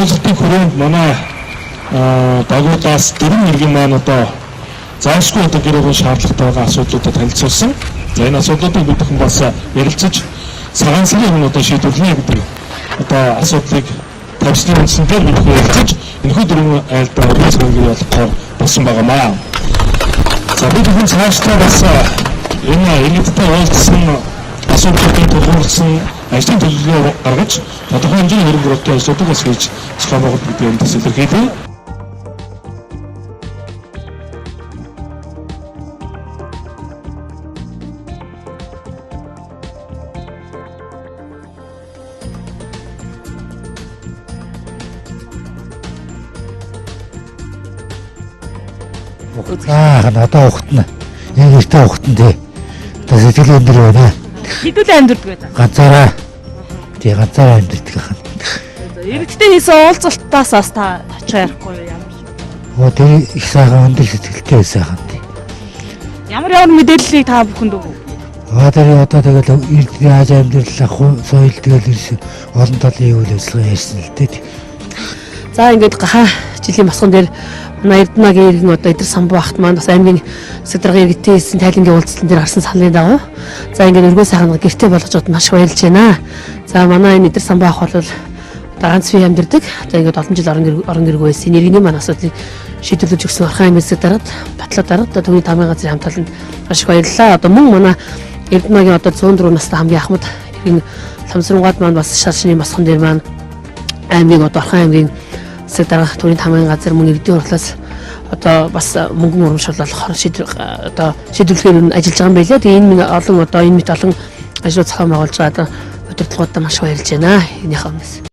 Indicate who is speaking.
Speaker 1: уулзалтын хүрээнд манай дагуулаас дөрвөн иргэн маань одоо заашгүй одоо гэрээний шаардлагатай байгаа асуудлуудад танилцуулсан. За энэ асуудлуудыг бүхэн бас ярилцаж цагаан сарын одоо шийдвэрлэнэ гэдэг одоо асуудлыг тавьсны үндсээр бид ярилцаж энэхүү дөрвөн айлдаа өргөн цагийг болгохоор болсон байгаамаа. За бид бүхэн цаашдаа бас энэ иргэдтэй уулзсан асуудлуудыг тулгуурласан ажлын төлөвлөгөө гаргаж тодорхой хэмжээний хөрөнгө оруулалтын ажлуудыг бас хийж зохион байгуулалт гэдэг юм төсөл илэрхийлээ.
Speaker 2: Надад ухтна. Яг ихтэй ухтна тий. Одоо сэтгэл өндөр байна.
Speaker 3: Хэдүүлээ амьдэрдэг байдаг.
Speaker 2: Ганцаараа. Тий ганцаараа амьдэрдэг хаа.
Speaker 3: Иргэдтэй хийсэн уулзалтаас бас та очих ярихгүй ямар шүү.
Speaker 2: Тэр их сайхан өндөр сэтгэлтэй байсан хаа тий.
Speaker 3: Ямар мэдээллийг та бүхэнд өгв?
Speaker 2: Тэр одоо тэгэл иргэдийн хааж амьдрал соёл тэгэл олон талын үйл ажиллагаа ярьсан л дээ.
Speaker 3: За ингээд гахаа жилийн босгон дээр манай Эрдэнэгийн иргэн одоо Идэр самбуу ахт маань бас аймгийн сэдрэг иргэдтэй хийсэн тайлангийн уулзалтан дээр гарсан саналын дагуу за ингээд өргөө сайхан гэртээ болгожод маш их баярлж байна. За манай энэ Идэр самбуу ах бол одоо ганц бие амьдэрдэг. За ингээд олон жил орон гэргүй байсан. Иргэний маань асуудлыг шийдвэрлэж өгсөн Орхон аймгийн дараад Батлаа дараад одоо түүний тамгын газрын хамталанд маш их баярлалаа. Одоо мөн манай Эрдэнэгийн одоо 104 настай хамгийн ахмад иргэн Ламсрангууд маань бас шашны босгон дээр маань аймгийн одоо Орхон аймгийн дарга түүний тамгын газар мөн иргэдийн хурлаас одоо бас мөнгөн урамшуулах одоо шийдвэрлэхээр ажиллаж байгаа юм байлаа. Тэгээ энэ олон одоо энэ мэт олон ажлууд зохион байгуулж байгаа одоо удирдлагуудаа маш баярлж байна. Энийхээ өмнөөс